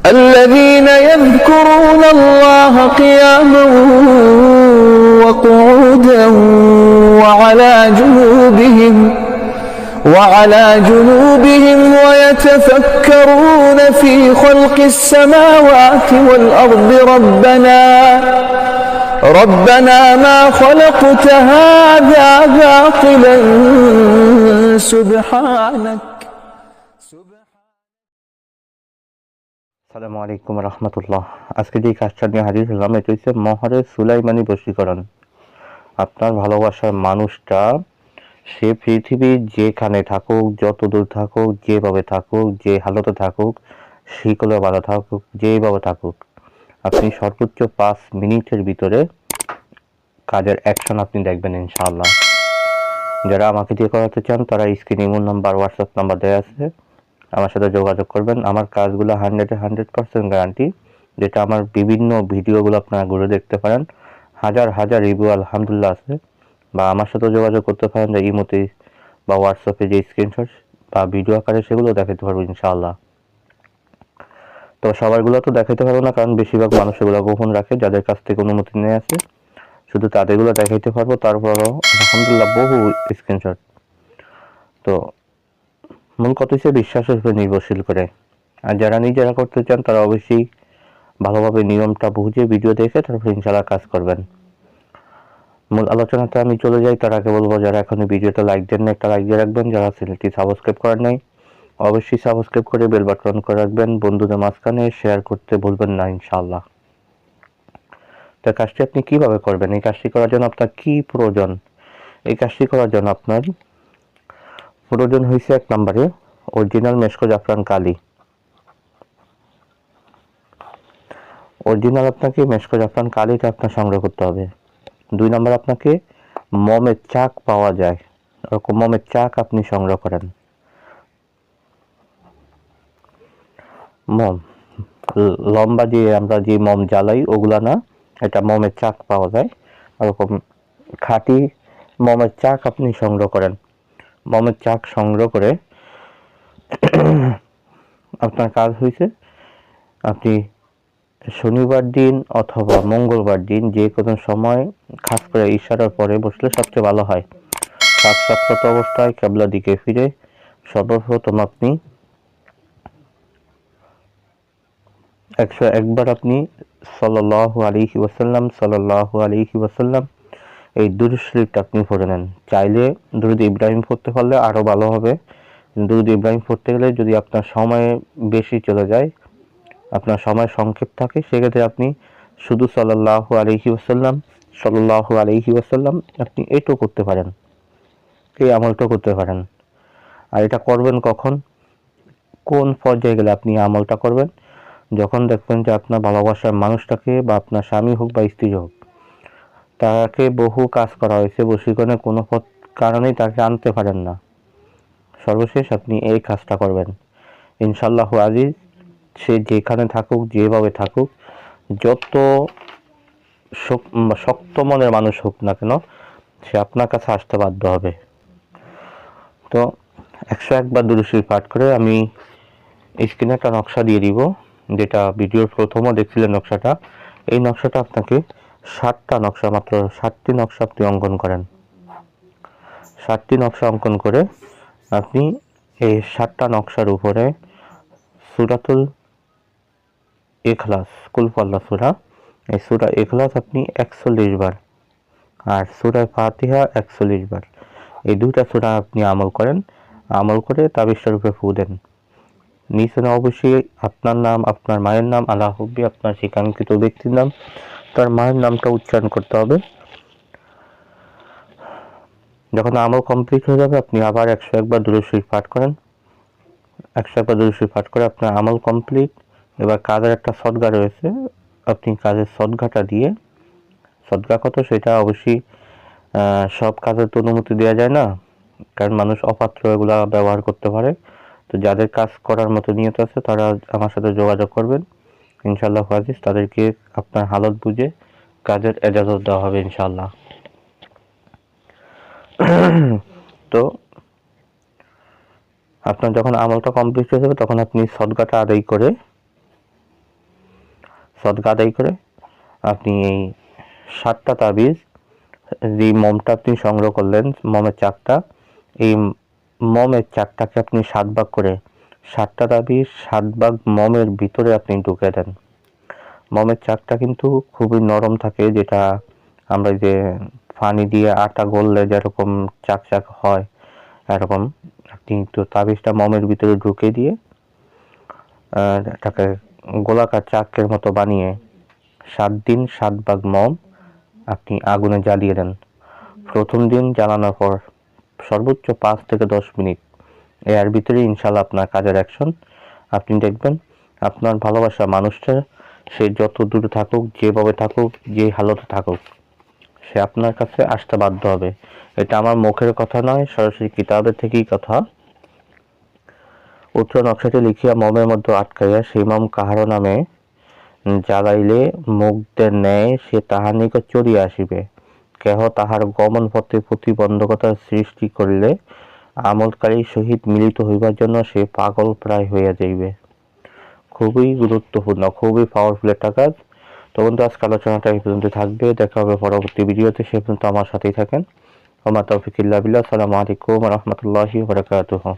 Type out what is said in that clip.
الذين يذكرون الله قياما وقعودا وعلى جنوبهم ويتفكرون في خلق السماوات والأرض ربنا ما خلقت هذا باطلا سبحانك. আসসালামু আলাইকুম রহমতুল্লাহ। আজকে যে কাজটা নিয়ে হাজির হলাম এটা হচ্ছে মহরে সুলাইমানি বশীকরণ। আপনার ভালোবাসার মানুষটা সে পৃথিবীর যেখানে থাকুক, যত দূর থাকুক, যেভাবে থাকুক, যে হালতে থাকুক, শিকলে বাধা থাকুক, যেভাবে থাকুক, আপনি সর্বোচ্চ 5 মিনিটের ভিতরে কাজের অ্যাকশন আপনি দেখবেন ইনশাআল্লাহ। যারা আমাকে দিয়ে করাতে চান তারা স্ক্রিনে ইমো নাম্বার, হোয়াটসঅ্যাপ নাম্বার দেওয়া আছে, আমার সাথে যোগাযোগ করবেন। আমার কাজগুলো 100% গ্যারান্টি, যেটা আমার বিভিন্ন ভিডিওগুলো আপনারা ঘুরে দেখতে পারেন। হাজার হাজার রিভিউ আলহামদুলিল্লাহ আছে। বা আমার সাথে যোগাযোগ করতে পারেন যে ইমোতে বা হোয়াটসঅ্যাপে যে স্ক্রিনশট বা ভিডিও আকারে সেগুলো দেখাতে পারবো ইনশাআল্লাহ। তো সবারগুলো তো দেখাইতে পারবো না, কারণ বেশিরভাগ মানুষ এগুলো গোপন রাখে, যাদের কাছ থেকে অনুমতি নিয়ে আছে শুধু তাদেরগুলো দেখাইতে পারবো। তারপরও আলহামদুলিল্লাহ বহু স্ক্রিনশট। তো মূল কথা হচ্ছে বিশ্বাসের উপর নির্ভরশীল করে। আর যারা নিজেরা করতে চান তারা অবশ্যই ভালোভাবে নিয়মটা বুঝে ভিডিও দেখে তারপর ইনশাআল্লাহ কাজ করবেন। মূল আলোচনাতে আমি চলে যাই, তার আগে বলবো যারা এখনো ভিডিওটা লাইক দেন না একটা লাইক দিয়ে রাখবেন। যারা চ্যানেলটি সাবস্ক্রাইব করেন নাই অবশ্যই সাবস্ক্রাইব করে বেল বাটন অন করে রাখবেন। বন্ধুদের মাঝখানে শেয়ার করতে ভুলবেন না ইনশাআল্লাহ। তো কাজটি আপনি কিভাবে করবেন, এই কাজটি করার জন্য আপনার কি প্রয়োজন? এই কাজটি করার জন্য আপনার প্রয়োজন হয়েছে 1 নম্বরে অরিজিনাল মেশকো জাফরান কালি। অরিজিনাল আপনাকে মেশকো জাফরান কালিটা আপনার সংগ্রহ করতে হবে। 2 নম্বর আপনাকে মমের চাক পাওয়া যায়, ওরকম মমের চাক আপনি সংগ্রহ করেন। মম লম্বা যে আমরা যে মম জ্বালাই ওগুলা না, এটা মমের চাক পাওয়া যায়, ওরকম খাঁটি মমের চাক আপনি সংগ্রহ করেন। মমের চাক সংগ্রহ করে আপনার কাজ হয়েছে আপনি শনিবার দিন অথবা মঙ্গলবার দিন যে কোনো সময়, খাস করে ইশারার পরে বসলে সবচেয়ে ভালো হয়। শ্বাসরত অবস্থায় কিবলা দিকে ফিরে সর্বপ্রথম আপনি 101 বার আপনি সাল্লাল্লাহু আলাইহি ওয়াসাল্লাম এই দুরূদ শরীফটা আপনি পড়ে নেন। চাইলে দুরূদ ইব্রাহিম পড়তে পারলে আরো ভালো হবে। দুরূদ ইব্রাহিম পড়তে গেলে যদি আপনার সময় বেশি চলে যায়, আপনার সময় সংক্ষেপ থাকে, সেক্ষেত্রে আপনি শুধু সাল্লাল্লাহু আলাইহি ওয়াসাল্লাম আপনি এটাও করতে পারেন, এই আমলটা করতে পারেন। আর এটা করবেন কখন, কোন পর্যায়ে গেলে আপনি আমলটা করবেন? যখন দেখবেন যে আপনার ভালোবাসার মানুষটাকে, বা আপনার স্বামী হোক বা স্ত্রী হোক, তাকে বহু কাজ করা হয়েছে, বশীকরণের কোনো কারণেই তাকে আনতে পারেন না, সর্বশেষ আপনি এই কাজটা করবেন ইনশাআল্লাহু আজিজ। সে যেখানে থাকুক, যেভাবে থাকুক, যত শক্ত মনের মানুষ হোক না কেন, সে আপনার কাছে আসতে বাধ্য হবে। তো 101 বার দুরূদ শরীফ পাঠ করে আমি স্ক্রিনে একটা নকশা দিয়ে দিব, যেটা ভিডিওর প্রথমও দেখছিলেন নকশাটা। এই নকশাটা আপনাকে 7টা নকশা, মাত্র 7টি নকশা আপনি অঙ্কন করেন। 7টি নকশা অঙ্কন করে আপনি এই 7টা নকশার উপরে সূরাতুল ইখলাস, কুল আল্লাহ সূরা, এই সূরা ইখলাস আপনি 41 বার, আর সূরা ফাতিহা 41 বার, এই 2টা সূরা আপনি আমল করেন। আমল করে তাবিজটার উপরে ফু দেন। নিচে অবশ্যই আপনার নাম, আপনার মায়ের নাম, আলা হুব্বি আপনার শিক্ষাঙ্কিত ব্যক্তির নাম, তার মায়ের নামটা উচ্চারণ করতে হবে। যখন আমল কমপ্লিট হয়ে যাবে আপনি আবার 101 বার দুরূদ শরীফ পাঠ করেন। 101 বার দুরূদ শরীফ পাঠ করে আপনার আমল কমপ্লিট। এবার কাজের একটা সদগা রয়েছে, আপনি কাজের সদগাটা দিয়ে, সদগা কত সেটা অবশ্যই সব কাজের তো অনুমতি দেওয়া যায় না, কারণ মানুষ অপাত্র এগুলা ব্যবহার করতে পারে। তো যাদের কাজ করার মতো নিয়ত আছে তারা আমার সাথে যোগাযোগ করবেন ইনশাআল্লাহ আজিজ। তাদেরকে আপনার হালত বুঝে কাজের এজাজত দেওয়া হবে ইনশাআল্লাহ। তো আপনার যখন আমলটা কমপ্লিট হয়ে যাবে তখন আপনি সদগাটা আদায় করে সদকা আদায় করে আপনি এই 7টা তাবিজ, যে মোমটা আপনি সংগ্রহ করলেন, মোমের চাকটা, এই মোমের চাকটাকে আপনি 7 ভাগ করে 7টা তাবিজ 7 ভাগ মোমের ভিতরে আপনি ঢুকে দেন। মোমের চাকটা কিন্তু খুবই নরম থাকে, যেটা আমরা যে পানি দিয়ে আটা গললে যেরকম চাক চাক হয় এরকম। আপনি তো তাবিজটা মোমের ভিতরে ঢুকে দিয়ে এটাকে গোলাকার চাকের মতো বানিয়ে 7 দিন 7 ভাগ মোম আপনি আগুনে জ্বালিয়ে দেন। প্রথম দিন জ্বালানোর পর সর্বোচ্চ 5 থেকে 10 মিনিট, এর ভিতরে ইনশাল্লাহ আপনার কাজের অ্যাকশন। আপনি দেখবেন আপনার ভালোবাসা মানুষটা, সে যত দূরে থাকুক, যেভাবে থাকুক, যে হালতে থাকুক, সে আপনার কাছে আসতে বাধ্য হবে। এটা আমার মুখের কথা নয়, সরাসরি কিতাবের থেকেই কথা। উত্তর নকশাতে লিখিয়া মোমের মধ্যে আটকাইয়া সেই মোম কাহারো নামে জ্বালাইলে মুগ্ধের ন্যায় সে তাহার নিকট চলিয়া আসিবে। কেহ তাহার গমন পথে প্রতিবন্ধকতার সৃষ্টি করিলে আমলকারীর সহিত মিলিত হইবার জন্য সে পাগল প্রায় হইয়া যাইবে। খুবই গুরুত্বপূর্ণ, খুবই পাওয়ারফুল একটা কাজ। তো বন্ধু, আজকে আলোচনাটা এই পর্যন্ত থাকবে। দেখা হবে পরবর্তী ভিডিওতে, সে পর্যন্ত আমার সাথেই থাকেন। ওমা তৌফিক ইল্লা বিল্লাহ। আসসালামু আলাইকুম ওয়া রাহমাতুল্লাহি ওয়া বারাকাতুহু।